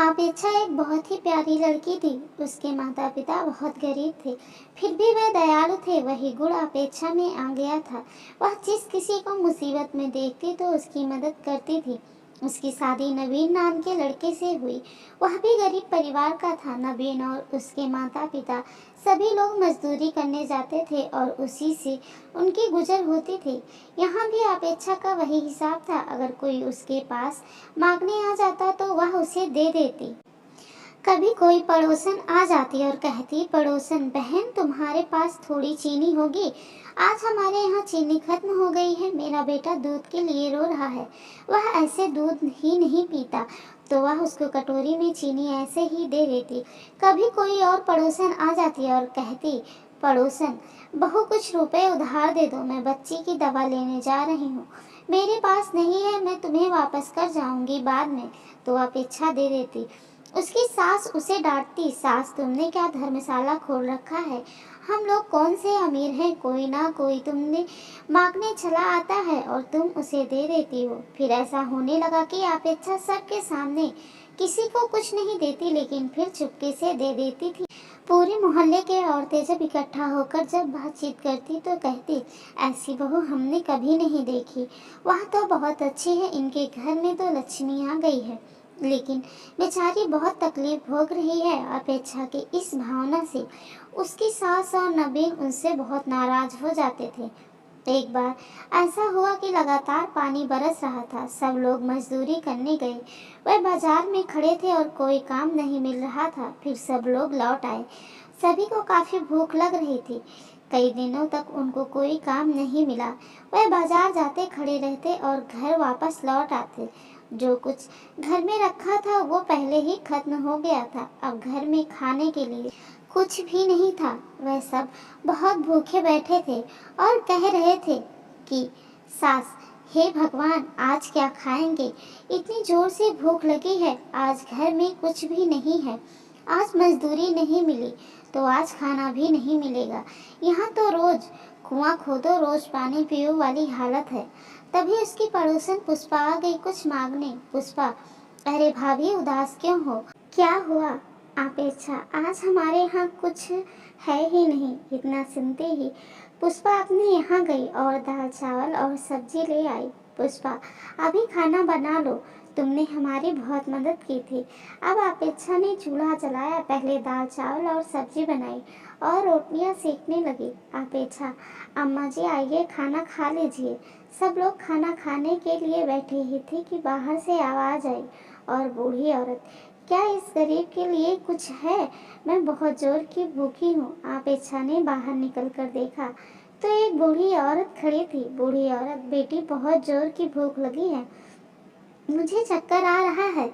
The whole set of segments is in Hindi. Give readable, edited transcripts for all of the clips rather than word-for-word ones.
आपेक्षा एक बहुत ही प्यारी लड़की थी। उसके माता पिता बहुत गरीब थे, फिर भी वह दयालु थे। वही गुण आपेक्षा में आ गया था। वह जिस किसी को मुसीबत में देखती तो उसकी मदद करती थी। उसकी शादी नवीन नाम के लड़के से हुई। वह भी गरीब परिवार का था। नवीन और उसके माता पिता सभी लोग मजदूरी करने जाते थे और उसी से उनकी गुजर होती थी। यहाँ भी अपेक्षा का वही हिसाब था। अगर कोई उसके पास मांगने आ जाता तो वह उसे दे देती। कभी कोई पड़ोसन आ जाती और कहती, पड़ोसन बहन तुम्हारे पास थोड़ी चीनी होगी? आज हमारे यहाँ चीनी खत्म हो गई है। मेरा बेटा दूध के लिए रो रहा है। वह ऐसे दूध ही नहीं पीता। तो वह उसको कटोरी में चीनी ऐसे ही दे देती। कभी कोई और पड़ोसन आ जाती और कहती, पड़ोसन बहू कुछ रुपए उधार दे दो, मैं बच्ची की दवा लेने जा रही हूँ। मेरे पास नहीं है, मैं तुम्हें वापस कर जाऊंगी बाद में। तो अपेक्षा दे देती। उसकी सास उसे डांटती, सास तुमने क्या धर्मशाला खोल रखा है? हम लोग कौन से अमीर हैं? कोई ना कोई तुमने मांगने चला आता है और तुम उसे दे देती हो। फिर ऐसा होने लगा कि अपेक्षा सबके सामने किसी को कुछ नहीं देती, लेकिन फिर चुपके से दे देती थी। पूरे मोहल्ले के औरतें जब इकट्ठा होकर जब बातचीत करती तो कहती, ऐसी बहू हमने कभी नहीं देखी। वह तो बहुत अच्छी है, इनके घर में तो लक्ष्मी आ गई है। लेकिन बेचारी बहुत तकलीफ भोग रही है। अपेक्षा की इस भावना से उसकी सास और नबीन उनसे बहुत नाराज हो जाते थे। एक बार ऐसा हुआ कि लगातार पानी बरस रहा था। सब लोग मजदूरी करने गए। वह बाजार में खड़े थे और कोई काम नहीं मिल रहा था। फिर सब लोग लौट आए। सभी को काफी भूख लग रही थी। कई दिनों तक उनको कोई काम नहीं मिला। वह बाजार जाते, खड़े रहते और घर वापस लौट आते। जो कुछ घर में रखा था वो पहले ही खत्म हो गया था। अब घर में खाने के लिए कुछ भी नहीं था। वह सब बहुत भूखे बैठे थे और कह रहे थे कि सास, हे भगवान, आज क्या खाएंगे? इतनी जोर से भूख लगी है। आज घर में कुछ भी नहीं है। आज मजदूरी नहीं मिली तो आज खाना भी नहीं मिलेगा। यहाँ तो रोज कुआं खोदो रोज पानी पियो वाली हालत है। तभी उसकी पड़ोसन पुष्पा आ गई कुछ मांगने। पुष्पा, अरे भाभी उदास क्यों हो? क्या हुआ? अपेक्षा, आज हमारे यहाँ कुछ है ही नहीं। इतना सुनते ही पुष्पा अपने यहाँ गई और दाल चावल और सब्जी ले आई। पुष्पा, अभी खाना बना लो, तुमने हमारी बहुत मदद की थी। अब अपेक्षा ने चूल्हा जलाया, पहले दाल चावल और सब्जी बनाई और रोटियां सेकने लगी। अपेक्षा, अम्मा जी आइए खाना खा लीजिए। सब लोग खाना खाने के लिए बैठे ही थे कि बाहर से आवाज आई और बूढ़ी औरत, क्या इस गरीब के लिए कुछ है? मैं बहुत जोर की भूखी हूँ। अपेक्षा ने बाहर निकल कर देखा तो एक बूढ़ी औरत खड़ी थी। बूढ़ी औरत, बेटी बहुत जोर की भूख लगी है, मुझे चक्कर आ रहा है,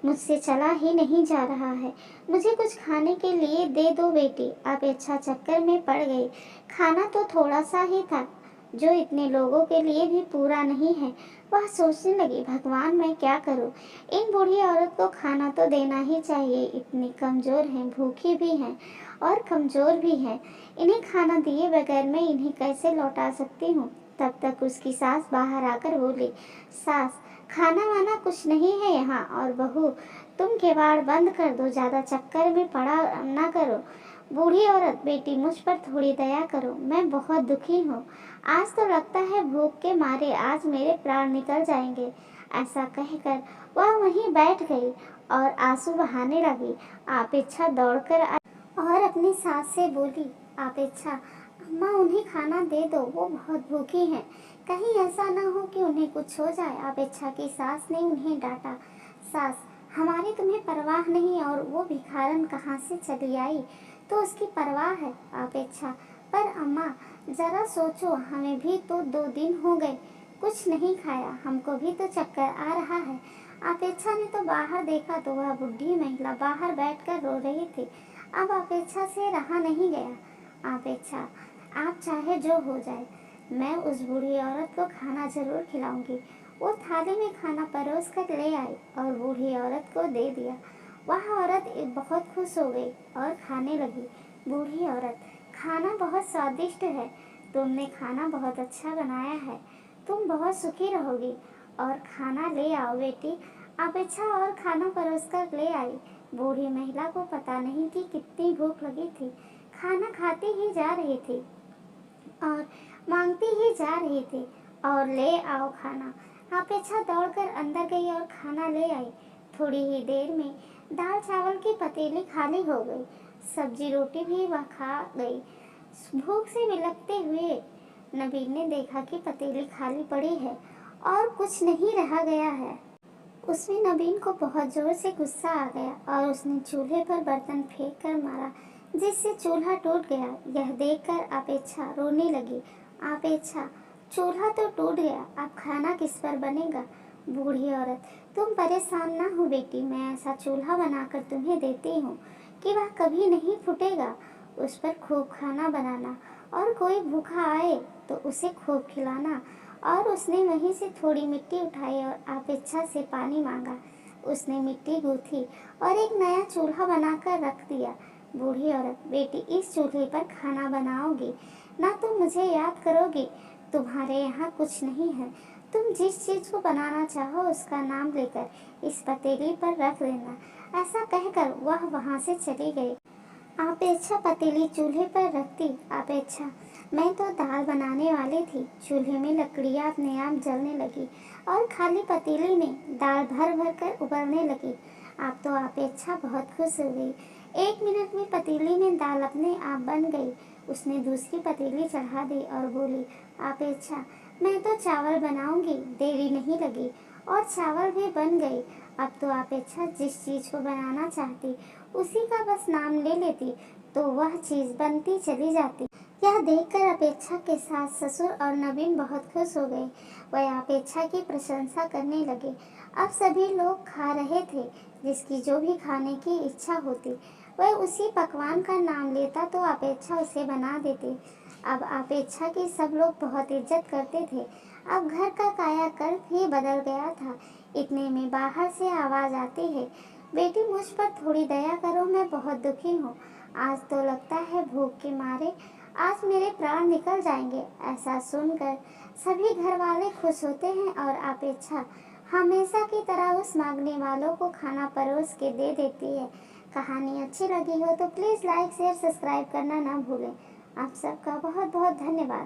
मुझसे चला ही नहीं जा रहा है, मुझे कुछ खाने के लिए दे दो बेटी। अपेक्षा चक्कर में पड़ गई। खाना तो थोड़ा सा ही था जो इतने लोगों के लिए भी पूरा नहीं है। वह सोचने लगी, भगवान मैं क्या करूं? इन बूढ़ी औरत को खाना तो देना ही चाहिए। इतनी कमजोर हैं, भूखी भी हैं और कमजोर भी हैं। इन्हें खाना दिए बगैर मैं इन्हें कैसे लौटा सकती हूँ? तब तक उसकी सास बाहर आकर बोली, सास, खाना वाना कुछ नहीं है यहाँ। और बहू, तुम किवाड़ बंद कर दो, ज्यादा चक्कर में पड़ा ना करो। बूढ़ी औरत, बेटी मुझ पर थोड़ी दया करो, मैं बहुत दुखी हूँ। आज तो लगता है भूख के मारे आज मेरे प्राण निकल जाएंगे। ऐसा कहकर वह वहीं बैठ गई और आंसू बहाने लगी। अपेक्षा दौड़कर और अपनी सास से बोली, अपेक्षा, अम्मा उन्हें खाना दे दो, वो बहुत भूखी हैं। कहीं ऐसा ना हो कि उन्हें कुछ हो जाए। अपेक्षा की सास ने उन्हें डांटा, सास, हमारी तुम्हें परवाह नहीं और वो भिखारन कहाँ से चली आई तो उसकी परवाह है। अपेक्षा, पर अम्मा जरा सोचो, हमें भी तो 2 दिन हो गए कुछ नहीं खाया, हमको भी तो चक्कर आ रहा है। अपेक्षा ने तो बाहर देखा तो वह बुढ़ी महिला बाहर बैठकर रो रही थी। अब अपेक्षा से रहा नहीं गया। अपेक्षा, आप चाहे जो हो जाए, मैं उस बूढ़ी औरत को खाना जरूर खिलाऊंगी। वो थाली में खाना परोस कर ले आई और बूढ़ी औरत को दे दिया। वह औरत बहुत खुश हो गई और खाने लगी। बूढ़ी औरत, खाना बहुत स्वादिष्ट है, तुमने खाना बहुत अच्छा बनाया है, तुम बहुत सुखी रहोगी और खाना ले आओ बेटी। अपेक्षा और खाना परोसकर ले आई। बूढ़ी महिला को पता नहीं कि कितनी भूख लगी थी। खाना खाती ही जा रही थी और मांगती ही जा रही थी और ले आओ खाना। अपेक्षा दौड़कर अंदर गई और खाना ले आई। थोड़ी ही देर में दाल चावल की पतीली खाली हो गई। सब्जी रोटी भी वह खा गई। भूख से बिलखते हुए नबीन ने देखा कि पतीली खाली पड़ी है और कुछ नहीं रहा गया है। उसमें नबीन को बहुत जोर से गुस्सा आ गया और उसने चूल्हे पर बर्तन फेंक कर मारा, जिससे चूल्हा टूट गया। यह देखकर अपेक्षा रोने लगी। अपेक्षा, चूल्हा तो टूट गया, अब खाना किस पर बनेगा? बूढ़ी औरत, तुम परेशान ना हो बेटी, मैं ऐसा चूल्हा बनाकर तुम्हें देती हूँ कि वह कभी नहीं फूटेगा। उस पर खूब खाना बनाना और कोई भूखा आए तो उसे खूब खिलाना। और उसने वहीं से थोड़ी मिट्टी उठाई और अपेक्षा से पानी मांगा। उसने मिट्टी गूंथी और एक नया चूल्हा बनाकर रख दिया। बूढ़ी औरत, बेटी इस चूल्हे पर खाना बनाओगी ना तो मुझे याद करोगी? तुम्हारे यहाँ कुछ नहीं है। तुम जिस चीज को बनाना चाहो उसका नाम लेकर इस पतीली पर रख देना। ऐसा कहकर वह वहां से चली गई। अपेक्षा पतीली चूल्हे पर रखती। अपेक्षा, मैं तो दाल बनाने वाली थी। चूल्हे में लकड़ियां अपने आप जलने लगी और खाली पतीली में दाल भर भर कर उबलने लगी। अब तो अपेक्षा बहुत खुश हो गई। 1 मिनट में पतीली में दाल अपने आप बन गई। उसने दूसरी पतीली चढ़ा दी और बोली, अपेक्षा, मैं तो चावल बनाऊंगी, देरी नहीं लगी। और चावल भी बन गई। अब तो अपेक्षा जिस चीज को बनाना चाहती उसी का बस नाम ले लेती तो वह चीज बनती चली जाती। यह देखकर अपेक्षा के सास ससुर और नवीन बहुत खुश हो गए। वह अपेक्षा की प्रशंसा करने लगे। अब सभी लोग खा रहे थे। जिसकी जो भी खाने की इच्छा होती वह उसी पकवान का नाम लेता तो अपेक्षा उसे बना देती। अब अपेक्षा की सब लोग बहुत इज्जत करते थे। अब घर का कायाकल्प ही बदल गया था। इतने में बाहर से आवाज आती है, बेटी मुझ पर थोड़ी दया करो, मैं बहुत दुखी हूँ। आज तो लगता है भूख के मारे आज मेरे प्राण निकल जाएंगे। ऐसा सुनकर सभी घर वाले खुश होते हैं और अपेक्षा हमेशा की तरह उस मांगने वालों को खाना परोस के दे देती है। कहानी अच्छी लगी हो तो प्लीज़ लाइक शेयर सब्सक्राइब करना ना भूलें। आप सबका बहुत बहुत धन्यवाद।